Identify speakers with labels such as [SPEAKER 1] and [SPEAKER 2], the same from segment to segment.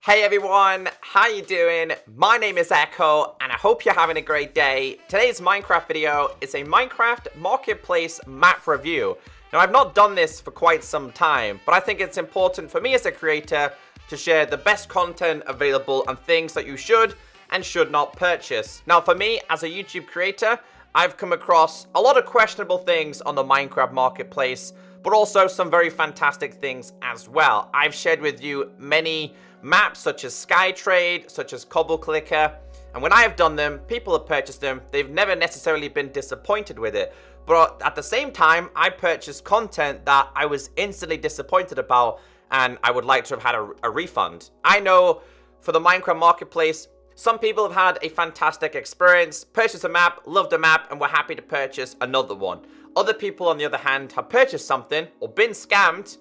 [SPEAKER 1] Hey everyone, how you doing? My name is Echo, and I hope you're having a great day. Today's Minecraft video is a Minecraft Marketplace map review. Now, I've not done this for quite some time, but I think it's important for me as a creator to share the best content available and things that you should and should not purchase. Now, for me, as a YouTube creator, I've come across a lot of questionable things on the Minecraft Marketplace, but also some very fantastic things as well. I've shared with you many maps such as Skytrade, such as Cobble Clicker, and when I have done them, people have purchased them. They've never necessarily been disappointed with it, but at the same time, I purchased content that I was instantly disappointed about, and I would like to have had a refund. I know for the Minecraft Marketplace, some people have had a fantastic experience, purchased a map, loved a map, and were happy to purchase another one. Other people, on the other hand, have purchased something or been scammed,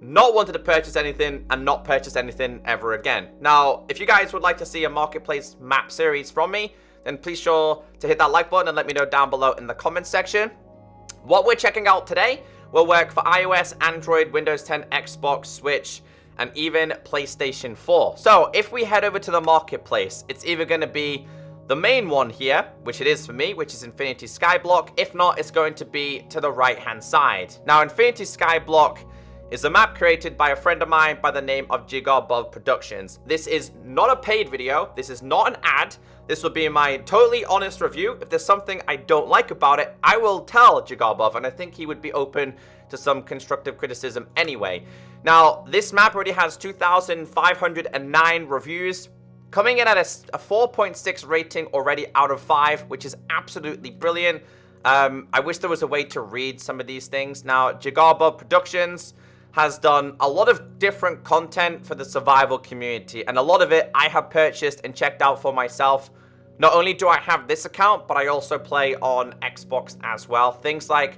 [SPEAKER 1] not wanted to purchase anything, and not purchase anything ever again. Now, if you guys would like to see a Marketplace map series from me, then please sure to hit that like button and let me know down below in the comments section. What we're checking out today will work for iOS, Android, Windows 10, Xbox, Switch, and even PlayStation 4. So, if we head over to the Marketplace, it's either going to be the main one here, which it is for me, which is Infinity Skyblock. If not, it's going to be to the right-hand side. Now, Infinity Skyblock is a map created by a friend of mine by the name of Jigarbov Productions. This is not a paid video. This is not an ad. This will be my totally honest review. If there's something I don't like about it, I will tell Jigarbov, and I think he would be open to some constructive criticism anyway. Now, this map already has 2,509 reviews, coming in at a 4.6 rating already out of 5, which is absolutely brilliant. I wish there was a way to read some of these things. Now, Jigarbov Productions has done a lot of different content for the survival community, and a lot of it I have purchased and checked out for myself. Not only do I have this account, but I also play on Xbox as well. Things like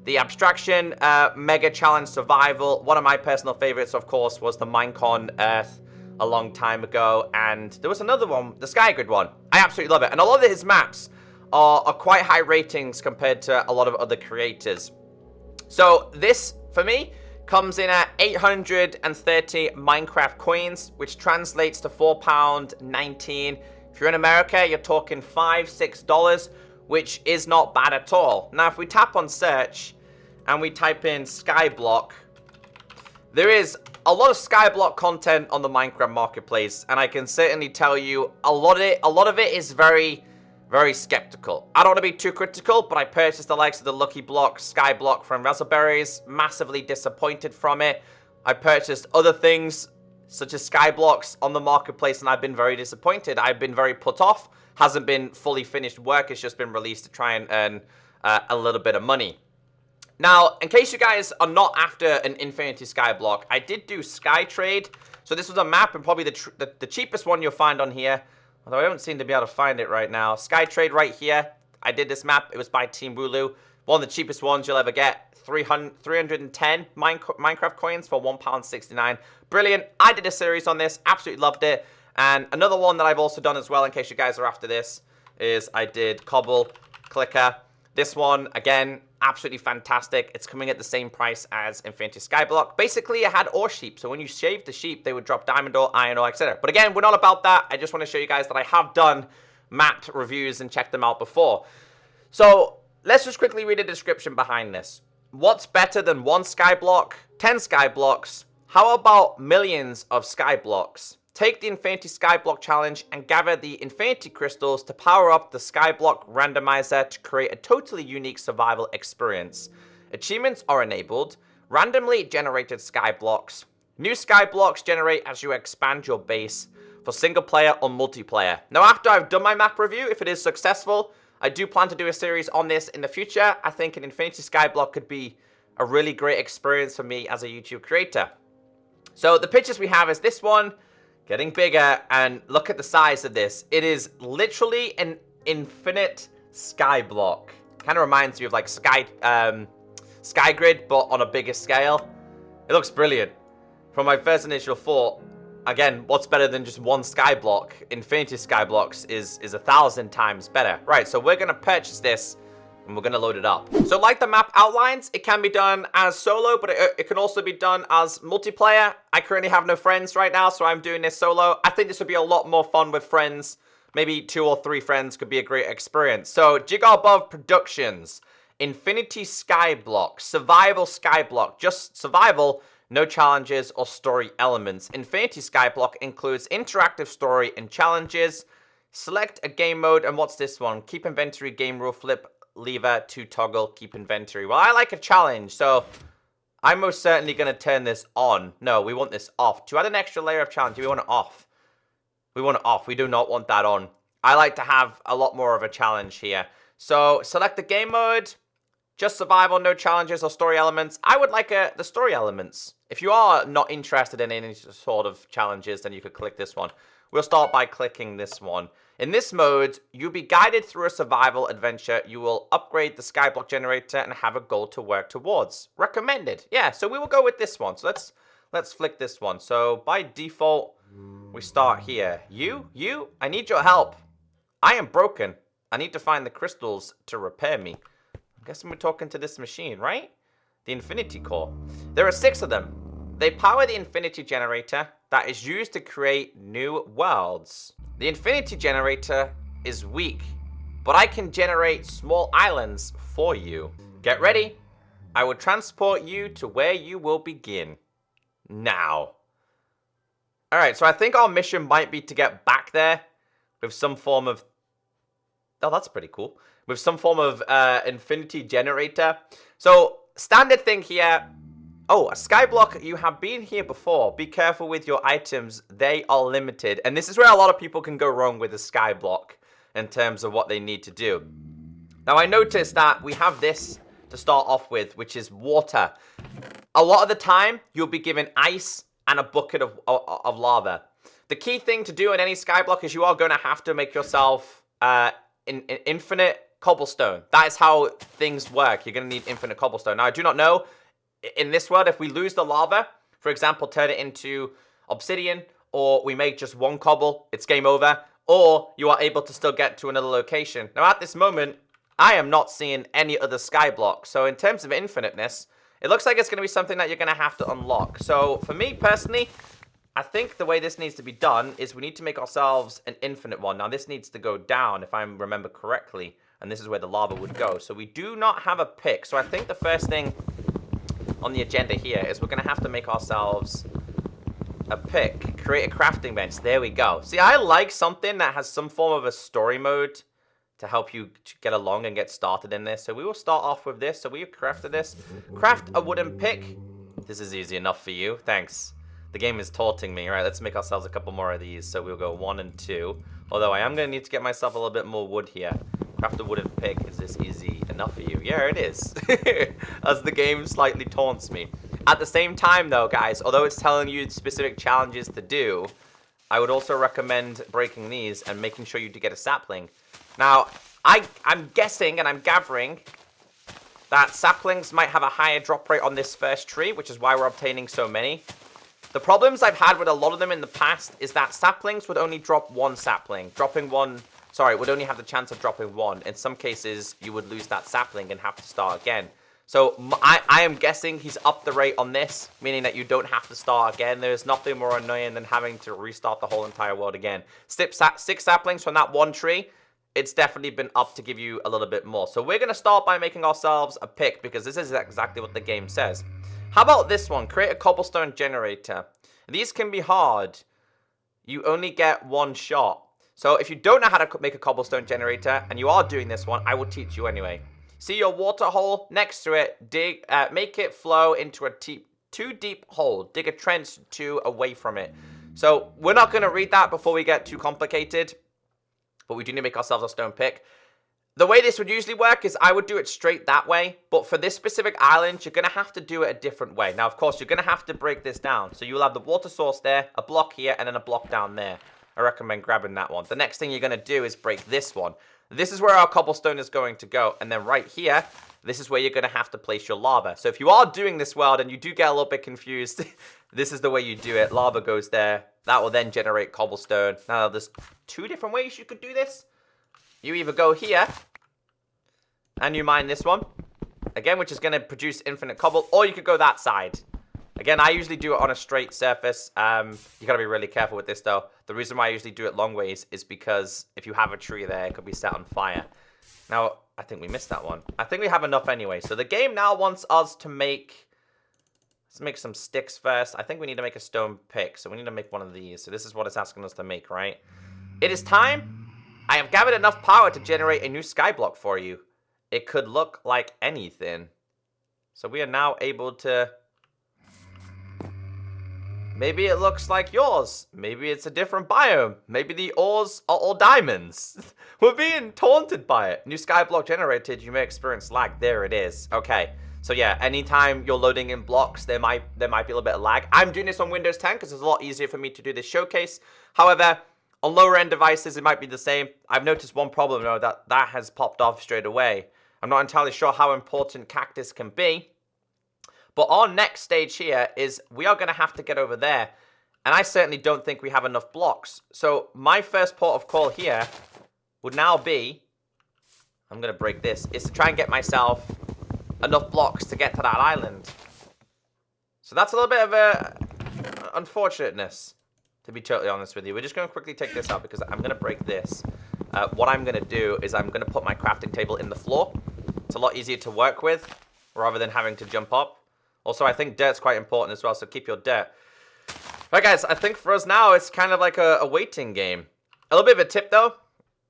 [SPEAKER 1] the Abstraction Mega Challenge Survival. One of my personal favorites, of course, was the Minecon Earth a long time ago, and there was another one, the Skygrid one. I absolutely love it, and a lot of his maps are quite high ratings compared to a lot of other creators. So this, for me, comes in at 830 Minecraft coins, which translates to £4.19. If you're in America, you're talking $5, $6, which is not bad at all. Now, if we tap on search and we type in Skyblock, there is a lot of Skyblock content on the Minecraft Marketplace, and I can certainly tell you a lot of it is very skeptical. I don't want to be too critical, but I purchased the likes of the Lucky Block, Skyblock from Raspberries, massively disappointed from it. I purchased other things such as Skyblocks on the Marketplace, and I've been very disappointed. I've been very put off. Hasn't been fully finished work. It's just been released to try and earn a little bit of money. Now, in case you guys are not after an Infinity Skyblock, I did do Skytrade. So this was a map, and probably the cheapest one you'll find on here. Although I don't seem to be able to find it right now. Skytrade right here. I did this map. It was by Team Wooloo. One of the cheapest ones you'll ever get. 310 Minecraft coins for £1.69. Brilliant. I did a series on this. Absolutely loved it. And another one that I've also done as well, in case you guys are after this, is I did Cobble Clicker. This one, again, absolutely fantastic. It's coming at the same price as Infinity Skyblock. Basically, I had ore sheep, so when you shaved the sheep, they would drop diamond ore, iron ore, etc. But again, we're not about that. I just want to show you guys that I have done mapped reviews and checked them out before. So let's just quickly read a description behind this. What's better than one Skyblock? 10 Skyblocks? How about millions of Skyblocks? Take the Infinity Skyblock Challenge and gather the Infinity Crystals to power up the Skyblock Randomizer to create a totally unique survival experience. Achievements are enabled, randomly generated Skyblocks. New Skyblocks generate as you expand your base for single player or multiplayer. Now, after I've done my map review, if it is successful, I do plan to do a series on this in the future. I think an Infinity Skyblock could be a really great experience for me as a YouTube creator. So the pictures we have is this one, getting bigger, and look at the size of this. It is literally an infinite Skyblock. Kind of reminds me of like Skygrid, but on a bigger scale. It looks brilliant. From my first initial thought, again, what's better than just one Skyblock? Infinity Skyblocks is 1,000 times better. Right, so we're going to purchase this and we're going to load it up. So like the map outlines, it can be done as solo, but it can also be done as multiplayer. I currently have no friends right now, so I'm doing this solo. I think this would be a lot more fun with friends. Maybe 2 or 3 friends could be a great experience. So Jigarbov Productions, Infinity Skyblock, Survival Skyblock, just survival, no challenges or story elements. Infinity Skyblock includes interactive story and challenges. Select a game mode, and what's this one? Keep inventory, game rule, flip lever to toggle, keep inventory. Well, I like a challenge, so I'm most certainly going to turn this on. No, we want this off. To add an extra layer of challenge, we want it off. We want it off. We do not want that on. I like to have a lot more of a challenge here. So select the game mode. Just survival, no challenges or story elements. I would like the story elements. If you are not interested in any sort of challenges, then you could click this one. We'll start by clicking this one. In this mode, you'll be guided through a survival adventure. You will upgrade the Skyblock Generator and have a goal to work towards. Recommended. Yeah, so we will go with this one. So let's flick this one. So by default, we start here. You, I need your help. I am broken. I need to find the crystals to repair me. I'm guessing we're talking to this machine, right? The Infinity Core. There are 6 of them. They power the Infinity Generator that is used to create new worlds. The Infinity Generator is weak, but I can generate small islands for you. Get ready. I will transport you to where you will begin. Now. Alright, so I think our mission might be to get back there with some form of... Oh, that's pretty cool. With some form of Infinity Generator. So, standard thing here... Oh, a Skyblock, you have been here before. Be careful with your items. They are limited. And this is where a lot of people can go wrong with a Skyblock in terms of what they need to do. Now, I noticed that we have this to start off with, which is water. A lot of the time, you'll be given ice and a bucket of lava. The key thing to do in any Skyblock is you are going to have to make yourself infinite cobblestone. That is how things work. You're going to need infinite cobblestone. Now, I do not know... In this world, if we lose the lava, for example, turn it into obsidian, or we make just 1 cobble, it's game over, or you are able to still get to another location. Now, at this moment, I am not seeing any other Skyblock. So in terms of infiniteness, it looks like it's going to be something that you're going to have to unlock. So for me, personally, I think the way this needs to be done is we need to make ourselves an infinite one. Now, this needs to go down, if I remember correctly, and this is where the lava would go. So we do not have a pick. So I think the first thing... on the agenda here is we're going to have to make ourselves a pick. Create a crafting bench. There we go. See, I like something that has some form of a story mode to help you get along and get started in this. So we will start off with this. So we have crafted this. Craft a wooden pick. This is easy enough for you. Thanks. The game is taunting me. All right, let's make ourselves a couple more of these. So we'll go 1 and 2. Although I am going to need to get myself a little bit more wood here. Craft a wooden pick. Is this easy enough for you? Yeah, it is. As the game slightly taunts me. At the same time, though, guys, although it's telling you specific challenges to do, I would also recommend breaking these and making sure you do get a sapling. Now, I'm guessing and I'm gathering that saplings might have a higher drop rate on this first tree, which is why we're obtaining so many. The problems I've had with a lot of them in the past is that saplings would only drop 1 sapling. Dropping 1... Sorry, would only have the chance of dropping 1. In some cases, you would lose that sapling and have to start again. So, I am guessing he's upped the rate on this, meaning that you don't have to start again. There's nothing more annoying than having to restart the whole entire world again. 6 saplings from that 1 tree, it's definitely been upped to give you a little bit more. So, we're going to start by making ourselves a pick, because this is exactly what the game says. How about this one? Create a Cobblestone Generator. These can be hard. You only get 1 shot. So if you don't know how to make a Cobblestone Generator, and you are doing this one, I will teach you anyway. See your water hole next to it. Make it flow into a 2 deep hole. Dig a trench 2 away from it. So we're not going to read that before we get too complicated. But we do need to make ourselves a stone pick. The way this would usually work is I would do it straight that way. But for this specific island, you're going to have to do it a different way. Now, of course, you're going to have to break this down. So you'll have the water source there, a block here, and then a block down there. I recommend grabbing that one. The next thing you're going to do is break this one. This is where our cobblestone is going to go. And then right here, this is where you're going to have to place your lava. So if you are doing this world and you do get a little bit confused, this is the way you do it. Lava goes there. That will then generate cobblestone. Now, there's 2 different ways you could do this. You either go here, And you mine this one. Again, which is going to produce infinite cobble. Or you could go that side. Again, I usually do it on a straight surface. You got to be really careful with this, though. The reason why I usually do it long ways is because if you have a tree there, it could be set on fire. Now, I think we missed that one. I think we have enough anyway. So the game now wants us to make... Let's make some sticks first. I think we need to make a stone pick. So we need to make one of these. So this is what it's asking us to make, right? It is time. I have gathered enough power to generate a new skyblock for you. It could look like anything. So we are now able to... Maybe it looks like yours. Maybe it's a different biome. Maybe the ores are all diamonds. We're being taunted by it. New Skyblock generated. You may experience lag. There it is. Okay. So yeah, anytime you're loading in blocks, there might be a little bit of lag. I'm doing this on Windows 10 because it's a lot easier for me to do this showcase. However, on lower end devices, it might be the same. I've noticed one problem though, that has popped off straight away. I'm not entirely sure how important cactus can be. But our next stage here is we are going to have to get over there. And I certainly don't think we have enough blocks. So my first port of call here would now be, I'm going to break this, is to try and get myself enough blocks to get to that island. So that's a little bit of a unfortunateness, to be totally honest with you. We're just going to quickly take this out because I'm going to break this. What I'm going to do is I'm going to put my crafting table in the floor. It's a lot easier to work with rather than having to jump up. Also, I think dirt's quite important as well, so keep your dirt. Alright guys, I think for us now, it's kind of like a waiting game. A little bit of a tip though,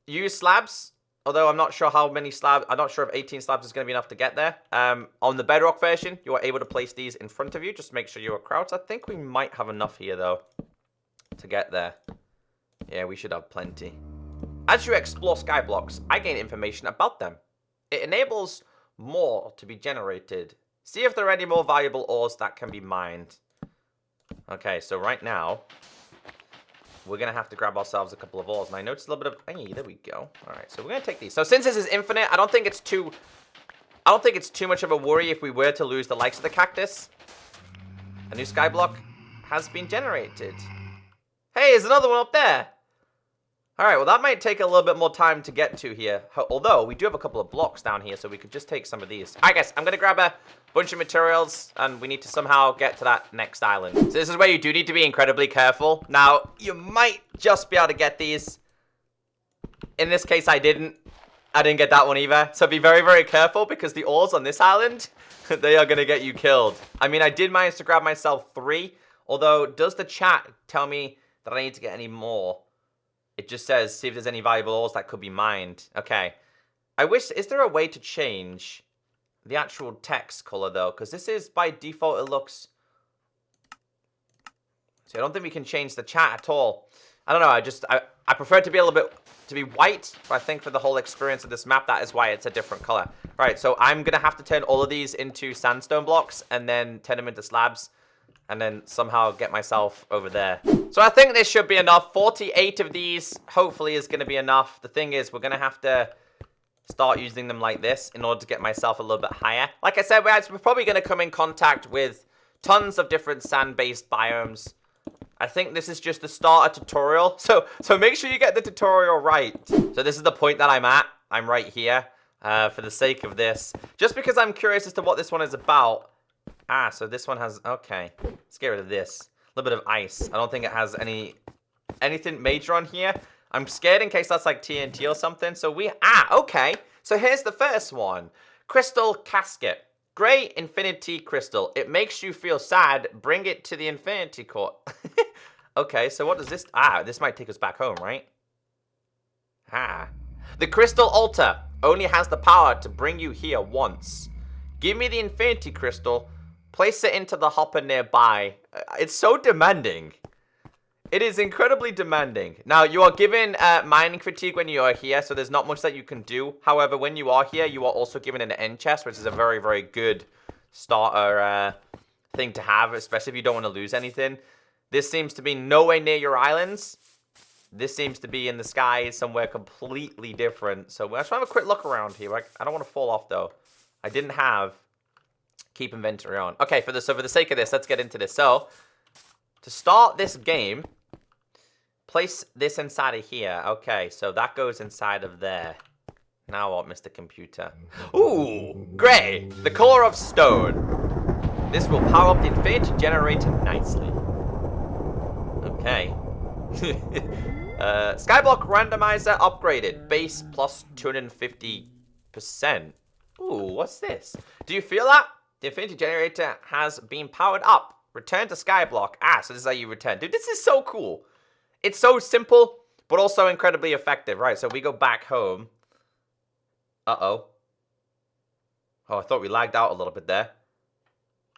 [SPEAKER 1] use slabs. Although I'm not sure how many slabs, I'm not sure if 18 slabs is going to be enough to get there. On the bedrock version, you are able to place these in front of you. Just make sure you are crouched. I think we might have enough here though, to get there. Yeah, we should have plenty. As you explore Skyblocks, I gain information about them. It enables more to be generated. See if there are any more valuable ores that can be mined. Okay, so right now, we're going to have to grab ourselves a couple of ores. And I noticed a little bit of... Hey, there we go. Alright, so we're going to take these. So since this is infinite, I don't think it's too much of a worry if we were to lose the likes of the cactus. A new skyblock has been generated. Hey, there's another one up there. Alright, well that might take a little bit more time to get to here. Although, we do have a couple of blocks down here, so we could just take some of these. Alright guys, I'm going to grab a bunch of materials, and we need to somehow get to that next island. So this is where you do need to be incredibly careful. Now, you might just be able to get these. In this case, I didn't get that one either. So be very, very careful, because the ores on this island, they are going to get you killed. I mean, I did manage to grab myself 3, although, does the chat tell me that I need to get any more? It just says, see if there's any valuable ores that could be mined. Okay. I wish, is there a way to change the actual text color though? Because this is, by default, it looks... See, I don't think we can change the chat at all. I don't know, I prefer it to be a little bit, to be white. But I think for the whole experience of this map, that is why it's a different color. Right, so I'm going to have to turn all of these into sandstone blocks and then turn them into slabs. And then somehow get myself over there. So I think this should be enough. 48 of these, hopefully, is going to be enough. The thing is, we're going to have to start using them like this in order to get myself a little bit higher. Like I said, we're probably going to come in contact with tons of different sand-based biomes. I think this is just the starter tutorial. So make sure you get the tutorial right. So this is the point that I'm at. I'm right here for the sake of this. Just because I'm curious as to what this one is about. Ah, so this one has... Okay, let's get rid of this. A little bit of ice. I don't think it has anything major on here. I'm scared in case that's like TNT or something. So we... Ah, okay. So here's the first one. Crystal Casket. Grey Infinity Crystal. It makes you feel sad. Bring it to the Infinity Court. Okay, so what does this... Ah, this might take us back home, right? Ah. The Crystal Altar only has the power to bring you here once. Give me the Infinity Crystal... Place it into the hopper nearby. It's so demanding. It is incredibly demanding. Now, you are given mining fatigue when you are here, so there's not much that you can do. However, when you are here, you are also given an end chest, which is a very, very good starter thing to have, especially if you don't want to lose anything. This seems to be nowhere near your islands. This seems to be in the sky somewhere completely different. So let's have a quick look around here. I don't want to fall off, though. I didn't have... Keep inventory on. Okay, for the sake of this, let's get into this. So, to start this game, place this inside of here. Okay, so that goes inside of there. Now what, Mr. Computer? Ooh, grey, the color of stone. This will power up the Infinity Generator nicely. Okay. Skyblock Randomizer upgraded. Base plus 250%. Ooh, what's this? Do you feel that? The Infinity Generator has been powered up. Return to Skyblock. Ah, so this is how you return. Dude, this is so cool. It's so simple, but also incredibly effective. Right, so we go back home. Uh-oh. Oh, I thought we lagged out a little bit there.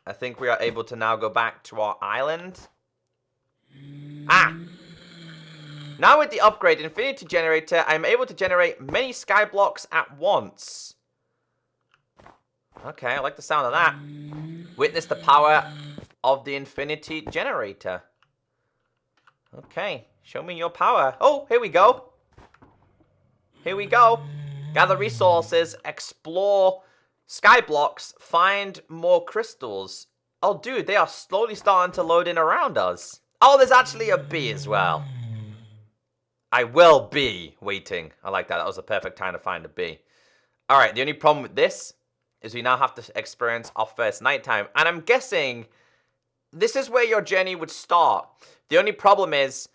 [SPEAKER 1] I think we are able to now go back to our island. Ah! Now with the upgrade Infinity Generator, I am able to generate many Skyblocks at once. Okay, I like the sound of that. Witness the power of the Infinity Generator. Okay, show me your power. Oh, here we go. Here we go. Gather resources, explore Skyblocks, find more crystals. Oh, dude, they are slowly starting to load in around us. Oh, there's actually a bee as well. I will be waiting. I like that. That was the perfect time to find a bee. All right, the only problem with this is we now have to experience our first nighttime. And I'm guessing this is where your journey would start. The only problem is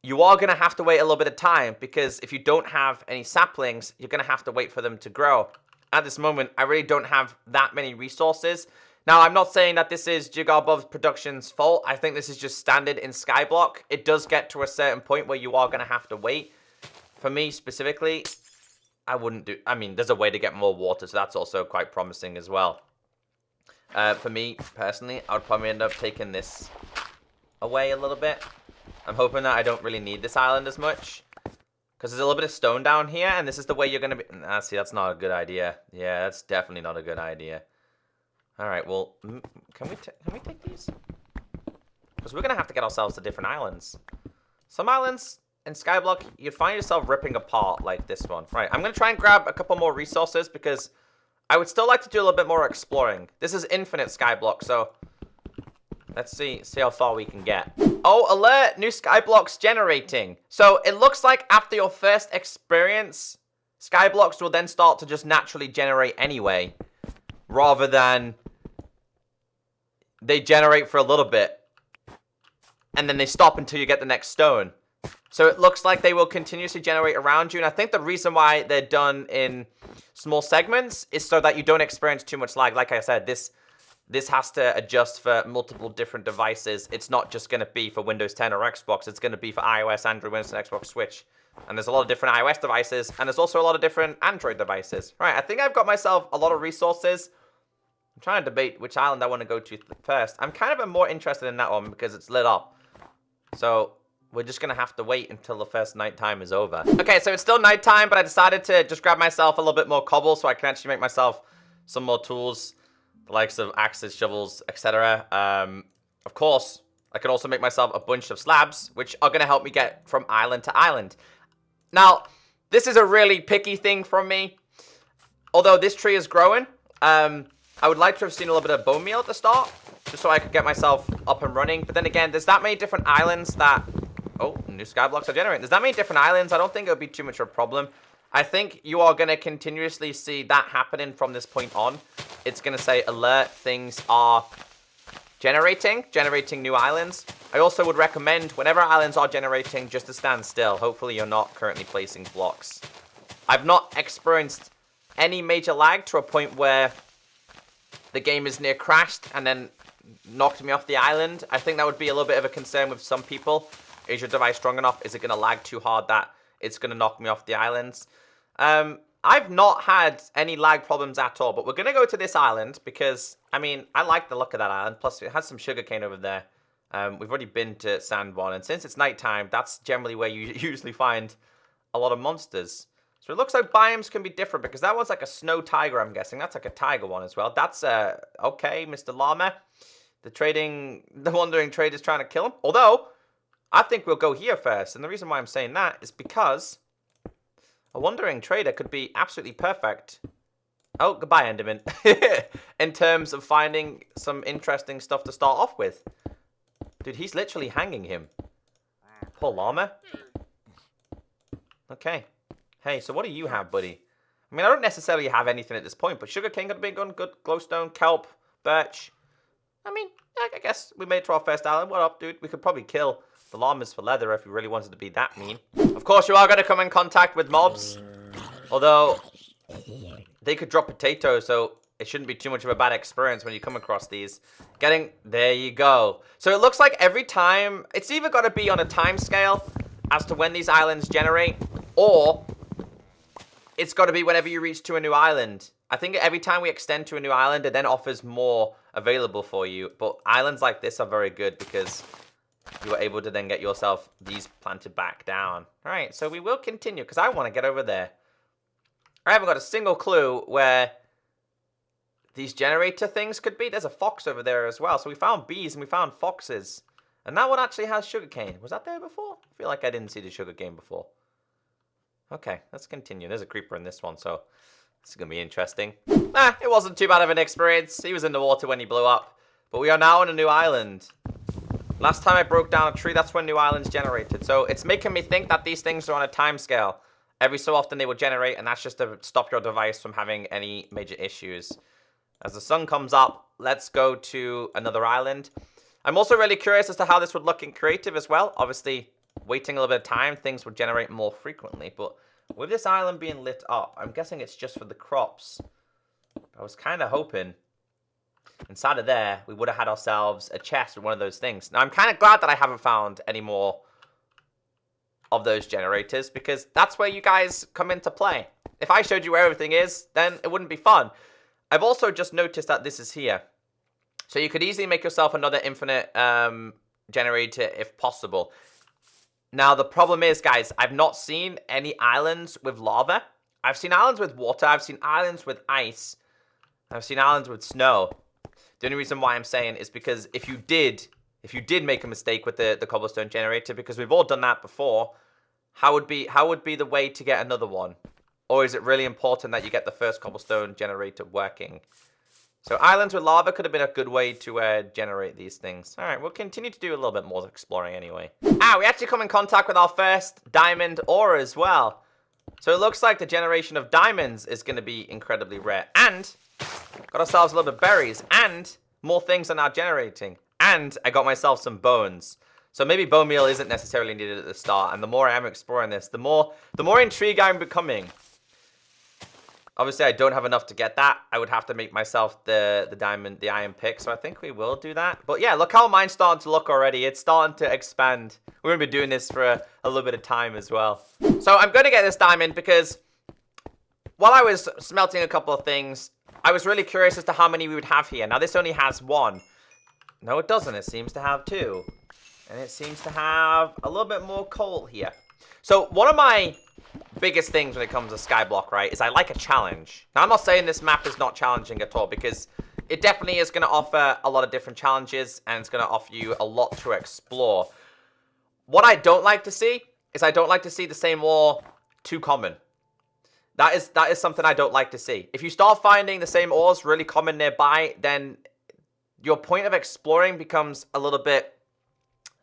[SPEAKER 1] you are going to have to wait a little bit of time because if you don't have any saplings, you're going to have to wait for them to grow. At this moment, I really don't have that many resources. Now, I'm not saying that this is Jigarbov Productions' fault. I think this is just standard in Skyblock. It does get to a certain point where you are going to have to wait. For me, specifically, I wouldn't do... I mean, there's a way to get more water, so that's also quite promising as well. For me, personally, I would probably end up taking this away a little bit. I'm hoping that I don't really need this island as much. Because there's a little bit of stone down here, and this is the way you're going to be... Ah, see, that's not a good idea. Yeah, that's definitely not a good idea. Alright, well, can we take these? Because we're going to have to get ourselves to different islands. Some islands in Skyblock, you'd find yourself ripping apart like this one. Right, I'm going to try and grab a couple more resources because I would still like to do a little bit more exploring. This is infinite Skyblock, so let's see how far we can get. Oh, alert! New Skyblocks generating. So it looks like after your first experience, Skyblocks will then start to just naturally generate anyway, rather than they generate for a little bit and then they stop until you get the next stone. So it looks like they will continuously generate around you, and I think the reason why they're done in small segments is so that you don't experience too much lag. Like I said, this has to adjust for multiple different devices. It's not just going to be for Windows 10 or Xbox. It's going to be for iOS, Android, Windows, and Xbox Switch. And there's a lot of different iOS devices, and there's also a lot of different Android devices. Right, I think I've got myself a lot of resources. I'm trying to debate which island I want to go to first. I'm kind of more interested in that one because it's lit up. So we're just going to have to wait until the first nighttime is over. Okay, so it's still nighttime, but I decided to just grab myself a little bit more cobble so I can actually make myself some more tools. The likes of axes, shovels, etc. Of course, I can also make myself a bunch of slabs, which are going to help me get from island to island. Now, this is a really picky thing from me. Although this tree is growing, I would like to have seen a little bit of bone meal at the start, just so I could get myself up and running. But then again, there's that many different islands that... Oh, new Skyblocks are generating. There's that many different islands, I don't think it would be too much of a problem. I think you are going to continuously see that happening from this point on. It's going to say, alert, things are generating new islands. I also would recommend, whenever islands are generating, just to stand still. Hopefully you're not currently placing blocks. I've not experienced any major lag to a point where the game is near crashed and then knocked me off the island. I think that would be a little bit of a concern with some people. Is your device strong enough? Is it going to lag too hard that it's going to knock me off the islands? I've not had any lag problems at all, but we're going to go to this island because, I mean, I like the look of that island. Plus, it has some sugarcane over there. We've already been to Sand One, and since it's nighttime, that's generally where you usually find a lot of monsters. So it looks like biomes can be different because that one's like a snow tiger, I'm guessing. That's like a tiger one as well. That's, okay, Mr. Llama. The wandering trader's trying to kill him. Although, I think we'll go here first. And the reason why I'm saying that is because a wandering trader could be absolutely perfect. Oh, goodbye, Enderman. In terms of finding some interesting stuff to start off with. Dude, he's literally hanging him. Poor llama. Okay. Hey, so what do you have, buddy? I mean, I don't necessarily have anything at this point, but sugarcane could have been good. Glowstone, kelp, birch. I mean, I guess we made it to our first island. What up, dude? We could probably kill the llamas for leather if we really wanted to be that mean. Of course, you are going to come in contact with mobs. Although, they could drop potatoes, so it shouldn't be too much of a bad experience when you come across these. There you go. So it looks like every time, it's either got to be on a time scale as to when these islands generate, or it's got to be whenever you reach to a new island. I think every time we extend to a new island, it then offers more available for you. But islands like this are very good because you are able to then get yourself these planted back down. All right, so we will continue because I want to get over there. I haven't got a single clue where these generator things could be. There's a fox over there as well. So we found bees and we found foxes. And that one actually has sugarcane. Was that there before? I feel like I didn't see the sugarcane before. Okay, let's continue. There's a creeper in this one, so this is going to be interesting. It wasn't too bad of an experience. He was in the water when he blew up. But we are now on a new island. Last time I broke down a tree, that's when new islands generated. So it's making me think that these things are on a time scale. Every so often they will generate, and that's just to stop your device from having any major issues. As the sun comes up, let's go to another island. I'm also really curious as to how this would look in creative as well. Obviously, waiting a little bit of time, things would generate more frequently. But with this island being lit up, I'm guessing it's just for the crops. I was kind of hoping inside of there, we would have had ourselves a chest with one of those things. Now, I'm kind of glad that I haven't found any more of those generators, because that's where you guys come into play. If I showed you where everything is, then it wouldn't be fun. I've also just noticed that this is here. So you could easily make yourself another infinite generator if possible. Now, the problem is, guys, I've not seen any islands with lava. I've seen islands with water. I've seen islands with ice. I've seen islands with snow. The only reason why I'm saying is because if you did make a mistake with the cobblestone generator, because we've all done that before, how would be the way to get another one? Or is it really important that you get the first cobblestone generator working? So islands with lava could have been a good way to generate these things. All right, we'll continue to do a little bit more exploring anyway. We actually come in contact with our first diamond ore as well. So it looks like the generation of diamonds is going to be incredibly rare. And got ourselves a little bit of berries. And more things are now generating. And I got myself some bones. So maybe bone meal isn't necessarily needed at the start. And the more I am exploring this, the more intrigued I'm becoming. Obviously, I don't have enough to get that. I would have to make myself the iron pick. So I think we will do that. But yeah, look how mine's starting to look already. It's starting to expand. We're going to be doing this for a little bit of time as well. So I'm going to get this diamond because while I was smelting a couple of things, I was really curious as to how many we would have here. Now, this only has one. No, it doesn't. It seems to have two. And it seems to have a little bit more coal here. So one of my biggest things when it comes to Skyblock, right, is I like a challenge. Now, I'm not saying this map is not challenging at all, because it definitely is going to offer a lot of different challenges, and it's going to offer you a lot to explore. What I don't like to see is I don't like to see the same ore too common. That is something I don't like to see. If you start finding the same ores really common nearby, then your point of exploring becomes a little bit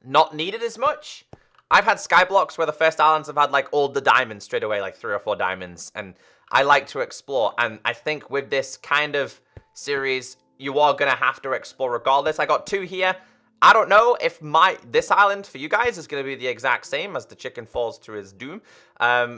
[SPEAKER 1] not needed as much. I've had Skyblocks where the first islands have had like all the diamonds straight away, like 3 or 4 diamonds, and I like to explore. And I think with this kind of series, you are going to have to explore regardless. I got 2 here. I don't know if this island for you guys is going to be the exact same as the chicken falls to his doom.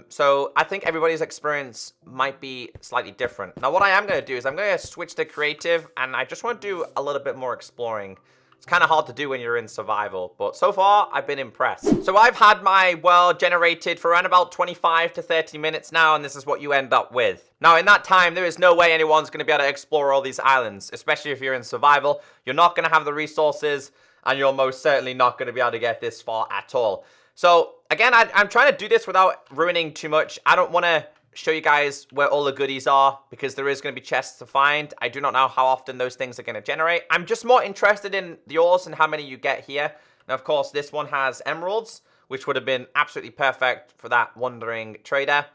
[SPEAKER 1] So I think everybody's experience might be slightly different. Now, what I am going to do is I'm going to switch to creative, and I just want to do a little bit more exploring. It's kind of hard to do when you're in survival, but so far, I've been impressed. So I've had my world generated for around about 25 to 30 minutes now, and this is what you end up with. Now, in that time, there is no way anyone's going to be able to explore all these islands, especially if you're in survival. You're not going to have the resources, and you're most certainly not going to be able to get this far at all. So, again, I'm trying to do this without ruining too much. I don't want to show you guys where all the goodies are, because there is going to be chests to find. I do not know how often those things are going to generate. I'm just more interested in the ores and how many you get here. Now, of course, this one has emeralds, which would have been absolutely perfect for that wandering trader.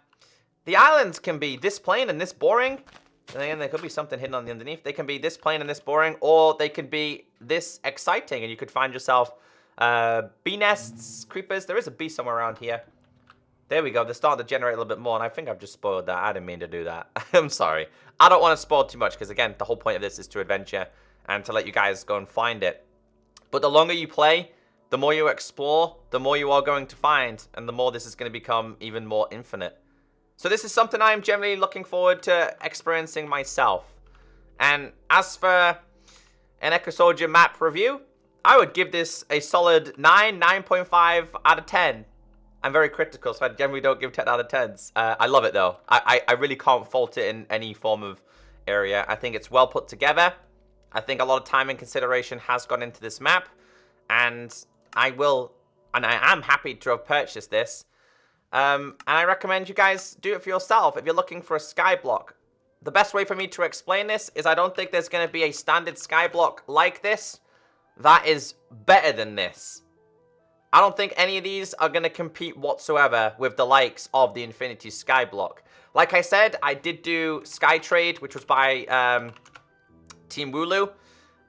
[SPEAKER 1] The islands can be this plain and this boring. And then there could be something hidden on the underneath. They can be this plain and this boring, or they can be this exciting, and you could find yourself bee nests, creepers. There is a bee somewhere around here. There we go. They're starting to generate a little bit more, and I think I've just spoiled that. I didn't mean to do that. I'm sorry. I don't want to spoil too much, because again, the whole point of this is to adventure and to let you guys go and find it. But the longer you play, the more you explore, the more you are going to find, and the more this is going to become even more infinite. So this is something I'm generally looking forward to experiencing myself. And as for an ECKOSOLDIER map review, I would give this a solid 9.5 out of 10. I'm very critical, so I generally don't give 10 out of 10s. I love it, though. I really can't fault it in any form of area. I think it's well put together. I think a lot of time and consideration has gone into this map. And I am happy to have purchased this. And I recommend you guys do it for yourself if you're looking for a skyblock. The best way for me to explain this is I don't think there's going to be a standard skyblock like this that is better than this. I don't think any of these are going to compete whatsoever with the likes of the Infinity Skyblock. Like I said, I did do Skytrade, which was by Team Wooloo.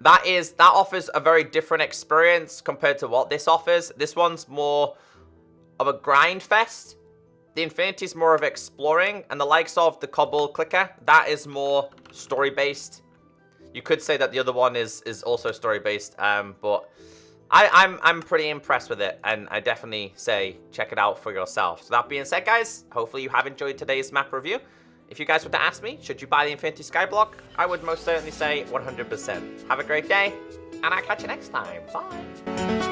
[SPEAKER 1] That offers a very different experience compared to what this offers. This one's more of a grind fest. The Infinity is more of exploring, and the likes of the Cobble Clicker, that is more story-based. You could say that the other one is also story-based, but I'm pretty impressed with it, and I definitely say check it out for yourself. So that being said, guys, hopefully you have enjoyed today's map review. If you guys were to ask me, should you buy the Infinity Skyblock, I would most certainly say 100%. Have a great day, and I'll catch you next time. Bye.